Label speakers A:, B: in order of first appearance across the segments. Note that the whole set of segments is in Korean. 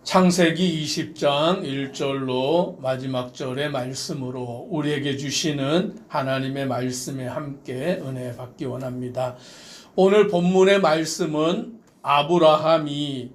A: 창세기 20장 1절로 마지막 절의 말씀으로 우리에게 주시는 하나님의 말씀에 함께 은혜 받기 원합니다. 오늘 본문의 말씀은 아브라함이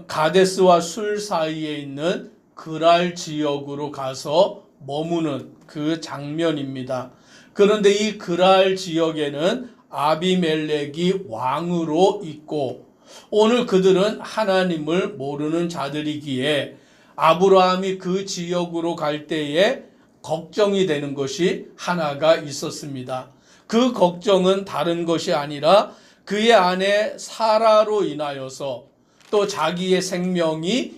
A: 가데스와 술 사이에 있는 그랄 지역으로 가서 머무는 그 장면입니다. 그런데 이 그랄 지역에는 아비멜렉이 왕으로 있고 오늘 그들은 하나님을 모르는 자들이기에 아브라함이 그 지역으로 갈 때에 걱정이 되는 것이 하나가 있었습니다. 그 걱정은 다른 것이 아니라 그의 아내 사라로 인하여서 또 자기의 생명이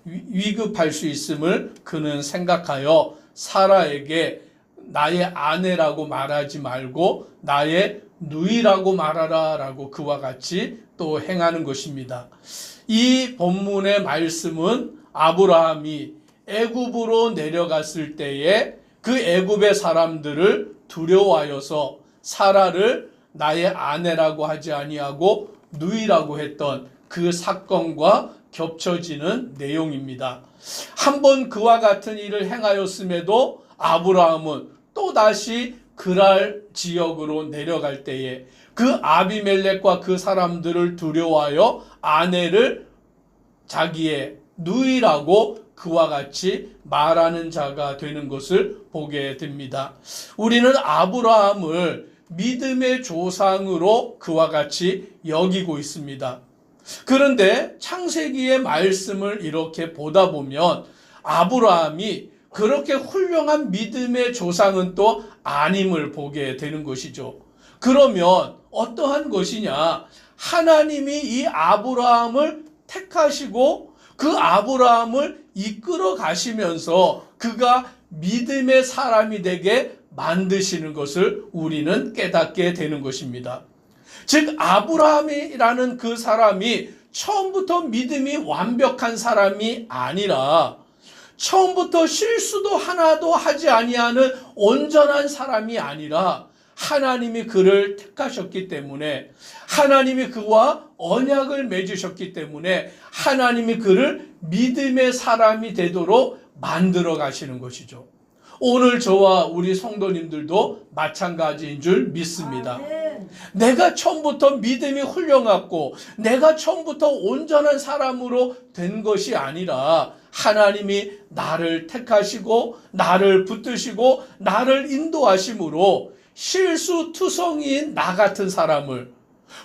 A: 위급할 수 있음을 그는 생각하여 사라에게 나의 아내라고 말하지 말고 나의 누이라고 말하라 라고 그와 같이 또 행하는 것입니다. 이 본문의 말씀은 아브라함이 애굽으로 내려갔을 때에 그 애굽의 사람들을 두려워하여서 사라를 나의 아내라고 하지 아니하고 누이라고 했던 그 사건과 겹쳐지는 내용입니다. 한번 그와 같은 일을 행하였음에도 아브라함은 또다시 그랄 지역으로 내려갈 때에 그 아비멜렉과 그 사람들을 두려워하여 아내를 자기의 누이라고 그와 같이 말하는 자가 되는 것을 보게 됩니다. 우리는 아브라함을 믿음의 조상으로 그와 같이 여기고 있습니다. 그런데 창세기의 말씀을 이렇게 보다 보면 아브라함이 그렇게 훌륭한 믿음의 조상은 또 아님을 보게 되는 것이죠. 그러면 어떠한 것이냐? 하나님이 이 아브라함을 택하시고 그 아브라함을 이끌어 가시면서 그가 믿음의 사람이 되게 만드시는 것을 우리는 깨닫게 되는 것입니다. 즉 아브라함이라는 그 사람이 처음부터 믿음이 완벽한 사람이 아니라 처음부터 실수도 하나도 하지 아니하는 온전한 사람이 아니라 하나님이 그를 택하셨기 때문에 하나님이 그와 언약을 맺으셨기 때문에 하나님이 그를 믿음의 사람이 되도록 만들어 가시는 것이죠. 오늘 저와 우리 성도님들도 마찬가지인 줄 믿습니다. 내가 처음부터 믿음이 훌륭하고 내가 처음부터 온전한 사람으로 된 것이 아니라 하나님이 나를 택하시고 나를 붙드시고 나를 인도하심으로 실수투성이인 나 같은 사람을,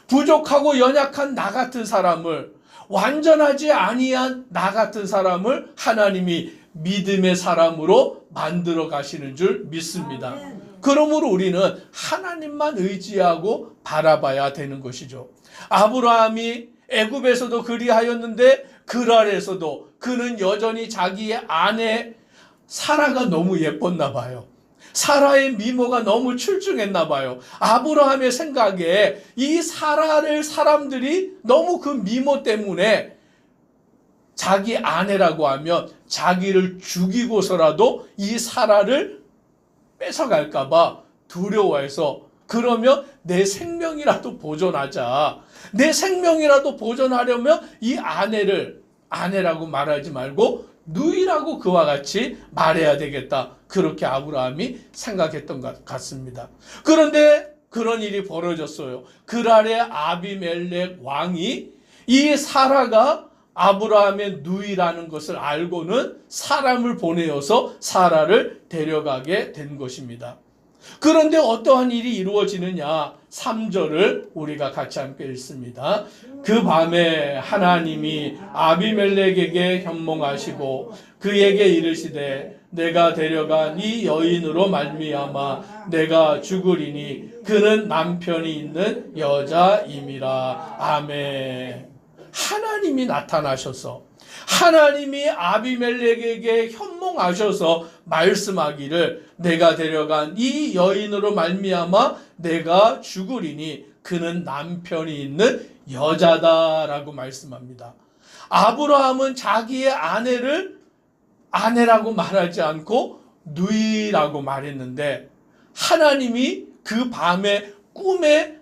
A: 부족하고 연약한 나 같은 사람을, 완전하지 아니한 나 같은 사람을 하나님이 믿음의 사람으로 만들어 가시는 줄 믿습니다. 그러므로 우리는 하나님만 의지하고 바라봐야 되는 것이죠. 아브라함이 애굽에서도 그리하였는데 그랄에서도 그는 여전히 자기의 아내 사라가 너무 예뻤나 봐요. 사라의 미모가 너무 출중했나 봐요. 아브라함의 생각에 이 사라를 사람들이 너무 그 미모 때문에 자기 아내라고 하면 자기를 죽이고서라도 이 사라를 뺏어갈까 봐 두려워해서 그러면 내 생명이라도 보존하자. 내 생명이라도 보존하려면 이 아내를 아내라고 말하지 말고 누이라고 그와 같이 말해야 되겠다. 그렇게 아브라함이 생각했던 것 같습니다. 그런데 그런 일이 벌어졌어요. 그랄의 아비멜렉 왕이 이 사라가 아브라함의 누이라는 것을 알고는 사람을 보내어서 사라를 데려가게 된 것입니다. 그런데 어떠한 일이 이루어지느냐? 3절을 우리가 같이 함께 읽습니다. 그 밤에 하나님이 아비멜렉에게 현몽하시고 그에게 이르시되 내가 데려간 이 여인으로 말미암아 내가 죽으리니 그는 남편이 있는 여자임이라. 아멘. 하나님이 나타나셔서 하나님이 아비멜렉에게 현몽하셔서 말씀하기를 내가 데려간 이 여인으로 말미암아 내가 죽으리니 그는 남편이 있는 여자다라고 말씀합니다. 아브라함은 자기의 아내를 아내라고 말하지 않고 누이라고 말했는데 하나님이 그 밤에 꿈에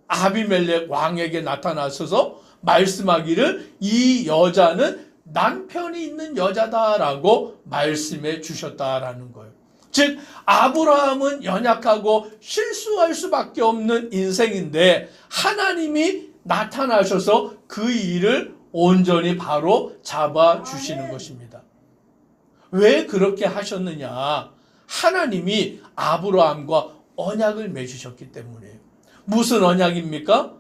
A: 아비멜렉 왕에게 나타나셔서 말씀하기를 이 여자는 남편이 있는 여자다라고 말씀해 주셨다라는 거예요. 즉 아브라함은 연약하고 실수할 수밖에 없는 인생인데 하나님이 나타나셔서 그 일을 온전히 바로 잡아주시는 것입니다. 왜 그렇게 하셨느냐? 하나님이 아브라함과 언약을 맺으셨기 때문이에요. 무슨 언약입니까?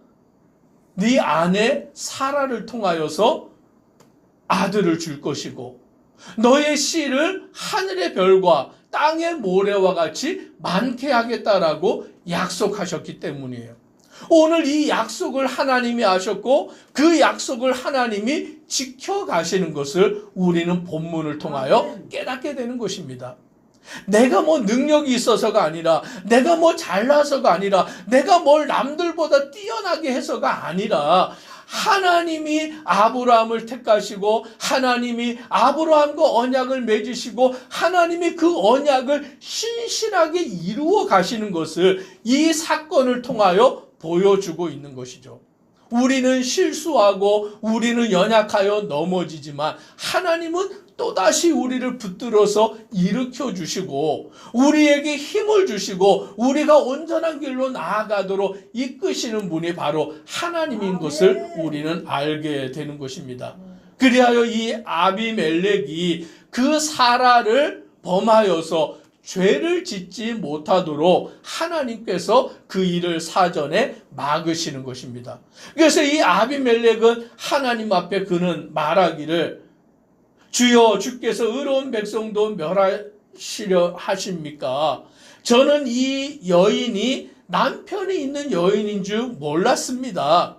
A: 네 아내 사라를 통하여서 아들을 줄 것이고 너의 씨를 하늘의 별과 땅의 모래와 같이 많게 하겠다라고 약속하셨기 때문이에요. 오늘 이 약속을 하나님이 하셨고 그 약속을 하나님이 지켜가시는 것을 우리는 본문을 통하여 깨닫게 되는 것입니다. 내가 뭐 능력이 있어서가 아니라 내가 뭐 잘나서가 아니라 내가 뭘 남들보다 뛰어나게 해서가 아니라 하나님이 아브라함을 택하시고 하나님이 아브라함과 언약을 맺으시고 하나님이 그 언약을 신실하게 이루어 가시는 것을 이 사건을 통하여 보여주고 있는 것이죠. 우리는 실수하고 우리는 연약하여 넘어지지만 하나님은 또다시 우리를 붙들어서 일으켜 주시고 우리에게 힘을 주시고 우리가 온전한 길로 나아가도록 이끄시는 분이 바로 하나님인 것을 우리는 알게 되는 것입니다. 그리하여 이 아비멜렉이 그 사라를 범하여서 죄를 짓지 못하도록 하나님께서 그 일을 사전에 막으시는 것입니다. 그래서 이 아비멜렉은 하나님 앞에 그는 말하기를 주여 주께서 의로운 백성도 멸하시려 하십니까? 저는 이 여인이 남편이 있는 여인인 줄 몰랐습니다.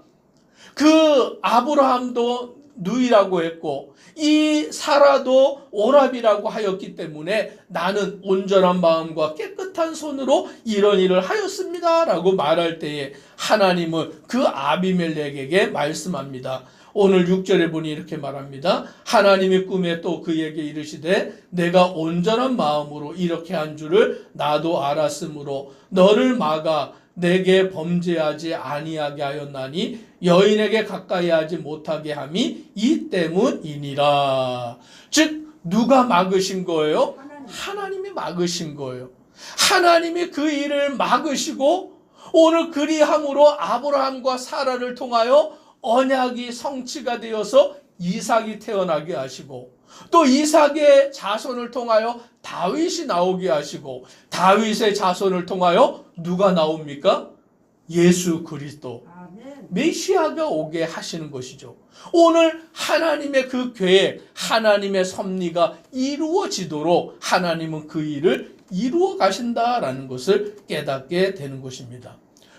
A: 그 아브라함도 누이라고 했고 이 사라도 오랍이라고 하였기 때문에 나는 온전한 마음과 깨끗한 손으로 이런 일을 하였습니다 라고 말할 때에 하나님은 그 아비멜렉에게 말씀합니다. 오늘 6절에 보니 이렇게 말합니다. 하나님이 꿈에 또 그에게 이르시되 내가 온전한 마음으로 이렇게 한 줄을 나도 알았으므로 너를 막아 내게 범죄하지 아니하게 하였나니 여인에게 가까이 하지 못하게 함이 이 때문이니라. 즉 누가 막으신 거예요? 하나님이 막으신 거예요. 하나님이 그 일을 막으시고 오늘 그리함으로 아브라함과 사라를 통하여 언약이 성취가 되어서 이삭이 태어나게 하시고 또 이삭의 자손을 통하여 다윗이 나오게 하시고 다윗의 자손을 통하여 누가 나옵니까? 예수 그리스도 메시아가 오게 하시는 것이죠. 오늘 하나님의 그 계획, 하나님의 섭리가 이루어지도록 하나님은 그 일을 이루어 가신다라는 것을 깨닫게 되는 것입니다.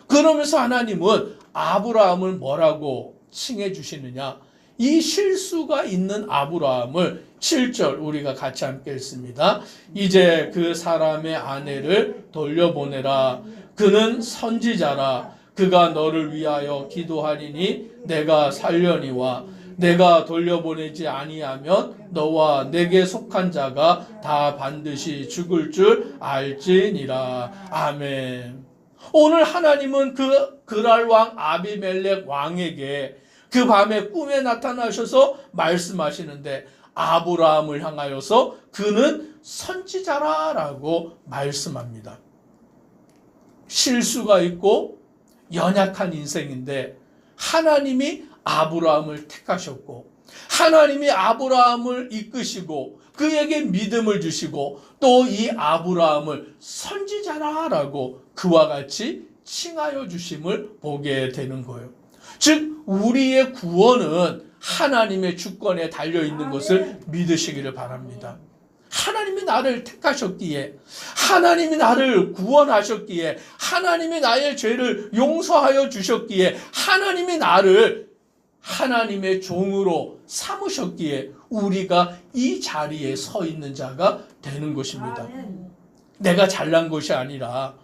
A: 그러면서 하나님은 아브라함을 뭐라고 칭해 주시느냐? 이 실수가 있는 아브라함을 7절 우리가 같이 함께 읽습니다. 이제 그 사람의 아내를 돌려보내라. 그는 선지자라. 그가 너를 위하여 기도하리니 내가 살려니와 내가 돌려보내지 아니하면 너와 내게 속한 자가 다 반드시 죽을 줄 알지니라. 아멘. 오늘 하나님은 그 그랄 왕 아비멜렉 왕에게 그 밤에 꿈에 나타나셔서 말씀하시는데 아브라함을 향하여서 그는 선지자라라고 말씀합니다. 실수가 있고 연약한 인생인데 하나님이 아브라함을 택하셨고 하나님이 아브라함을 이끄시고 그에게 믿음을 주시고 또 이 아브라함을 선지자라라고 그와 같이 칭하여 주심을 보게 되는 거예요. 즉 우리의 구원은 하나님의 주권에 달려있는 것을 믿으시기를 바랍니다. 하나님이 나를 택하셨기에 하나님이 나를 구원하셨기에 하나님이 나의 죄를 용서하여 주셨기에 하나님이 나를 하나님의 종으로 삼으셨기에 우리가 이 자리에 서 있는 자가 되는 것입니다. 내가 잘난 것이 아니라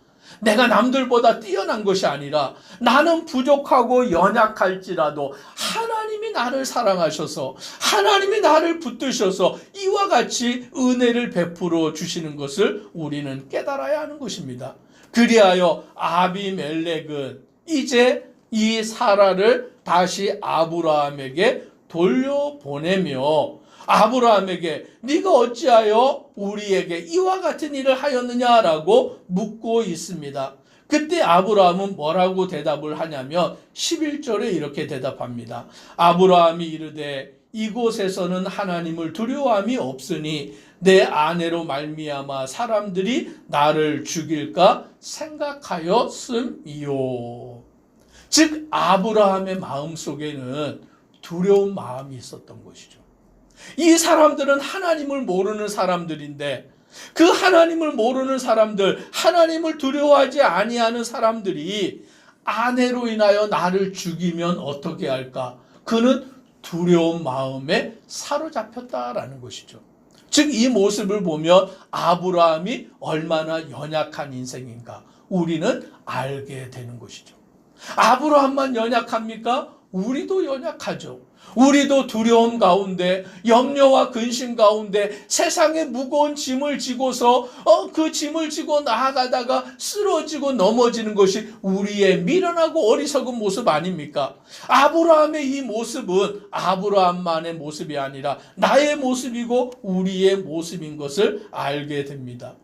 A: 내가 남들보다 뛰어난 것이 아니라 나는 부족하고 연약할지라도 하나님이 나를 사랑하셔서 하나님이 나를 붙드셔서 이와 같이 은혜를 베풀어 주시는 것을 우리는 깨달아야 하는 것입니다. 그리하여 아비멜렉은 이제 이 사라를 다시 아브라함에게 돌려보내며 아브라함에게 네가 어찌하여 우리에게 이와 같은 일을 하였느냐라고 묻고 있습니다. 그때 아브라함은 뭐라고 대답을 하냐면 11절에 이렇게 대답합니다. 아브라함이 이르되 이곳에서는 하나님을 두려워함이 없으니 내 아내로 말미암아 사람들이 나를 죽일까 생각하였음이요. 즉 아브라함의 마음속에는 두려운 마음이 있었던 것이죠. 이 사람들은 하나님을 모르는 사람들인데 그 하나님을 모르는 사람들, 하나님을 두려워하지 아니하는 사람들이 아내로 인하여 나를 죽이면 어떻게 할까? 그는 두려운 마음에 사로잡혔다라는 것이죠. 즉 이 모습을 보면 아브라함이 얼마나 연약한 인생인가 우리는 알게 되는 것이죠. 아브라함만 연약합니까? 우리도 연약하죠. 우리도 두려움 가운데 염려와 근심 가운데 세상의 무거운 짐을 지고서 그 짐을 지고 나아가다가 쓰러지고 넘어지는 것이 우리의 미련하고 어리석은 모습 아닙니까? 아브라함의 이 모습은 아브라함만의 모습이 아니라 나의 모습이고 우리의 모습인 것을 알게 됩니다.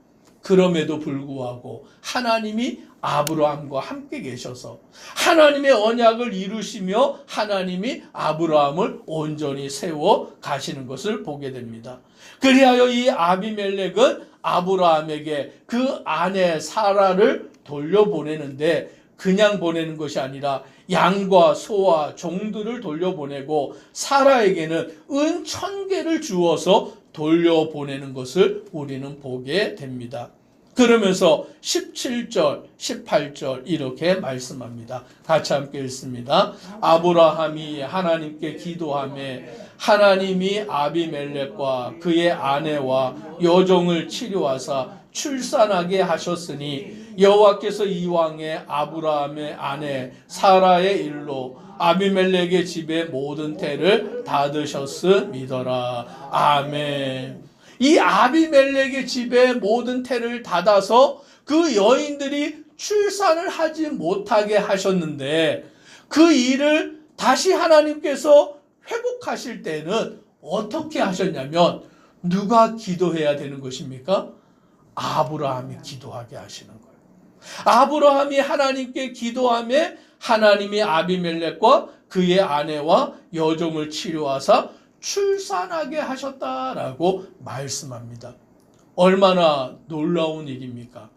A: 그럼에도 불구하고 하나님이 아브라함과 함께 계셔서 하나님의 언약을 이루시며 하나님이 아브라함을 온전히 세워 가시는 것을 보게 됩니다. 그리하여 이 아비멜렉은 아브라함에게 그 아내 사라를 돌려보내는데 그냥 보내는 것이 아니라 양과 소와 종들을 돌려보내고 사라에게는 은 1000개를 주어서 돌려보내는 것을 우리는 보게 됩니다. 그러면서 17절, 18절 이렇게 말씀합니다. 같이 함께 읽습니다. 아브라함이 하나님께 기도하며 하나님이 아비멜렉과 그의 아내와 여종을 치료하사 출산하게 하셨으니 여호와께서 이왕에 아브라함의 아내 사라의 일로 아비멜렉의 집의 모든 태를 닫으셨음이더라. 아멘. 이 아비멜렉의 집의 모든 태를 닫아서 그 여인들이 출산을 하지 못하게 하셨는데 그 일을 다시 하나님께서 회복하실 때는 어떻게 하셨냐면 누가 기도해야 되는 것입니까? 아브라함이 기도하게 하시는 거예요. 아브라함이 하나님께 기도하며 하나님이 아비멜렉과 그의 아내와 여종을 치료하사 출산하게 하셨다라고 말씀합니다. 얼마나 놀라운 일입니까?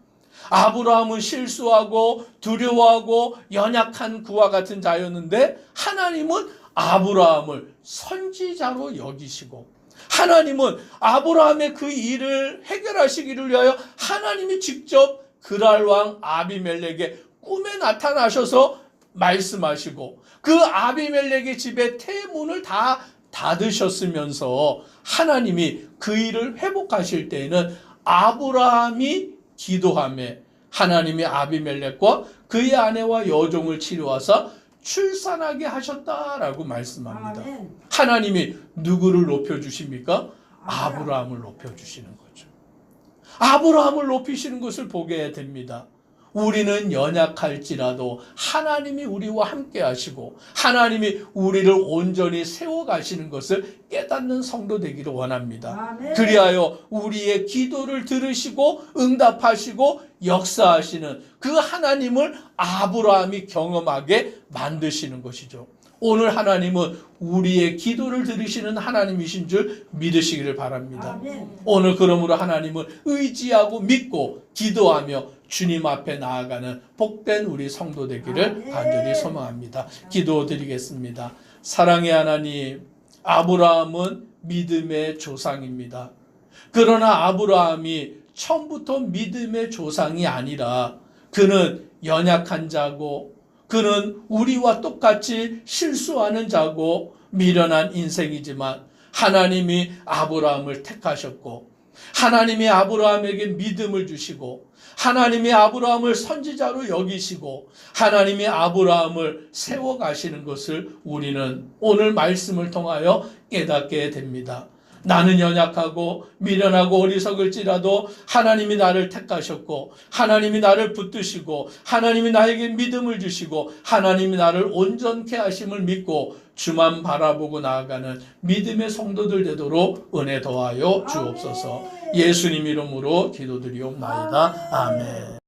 A: 아브라함은 실수하고 두려워하고 연약한 그와 같은 자였는데 하나님은 아브라함을 선지자로 여기시고 하나님은 아브라함의 그 일을 해결하시기를 위하여 하나님이 직접 그랄 왕 아비멜렉의 꿈에 나타나셔서 말씀하시고 그 아비멜렉의 집에 태문을 다 닫으셨으면서 하나님이 그 일을 회복하실 때에는 아브라함이 기도하며 하나님이 아비멜렉과 그의 아내와 여종을 치료하사 출산하게 하셨다라고 말씀합니다.
B: 아멘.
A: 하나님이 누구를 높여주십니까? 아브라함을 높여주시는 거죠. 아브라함을 높이시는 것을 보게 됩니다. 우리는 연약할지라도 하나님이 우리와 함께 하시고 하나님이 우리를 온전히 세워가시는 것을 깨닫는 성도 되기를 원합니다.
B: 아멘.
A: 그리하여 우리의 기도를 들으시고 응답하시고 역사하시는 그 하나님을 아브라함이 경험하게 만드시는 것이죠. 오늘 하나님은 우리의 기도를 들으시는 하나님이신 줄 믿으시기를 바랍니다.
B: 아멘.
A: 오늘 그러므로 하나님을 의지하고 믿고 기도하며 주님 앞에 나아가는 복된 우리 성도 되기를
B: 아멘.
A: 간절히 소망합니다. 기도드리겠습니다. 사랑의 하나님, 아브라함은 믿음의 조상입니다. 그러나 아브라함이 처음부터 믿음의 조상이 아니라 그는 연약한 자고 그는 우리와 똑같이 실수하는 자고 미련한 인생이지만 하나님이 아브라함을 택하셨고 하나님이 아브라함에게 믿음을 주시고 하나님이 아브라함을 선지자로 여기시고 하나님이 아브라함을 세워가시는 것을 우리는 오늘 말씀을 통하여 깨닫게 됩니다. 나는 연약하고 미련하고 어리석을지라도 하나님이 나를 택하셨고 하나님이 나를 붙드시고 하나님이 나에게 믿음을 주시고 하나님이 나를 온전케 하심을 믿고 주만 바라보고 나아가는 믿음의 성도들 되도록 은혜 더하여 주옵소서. 예수님 이름으로 기도드리옵나이다. 아멘.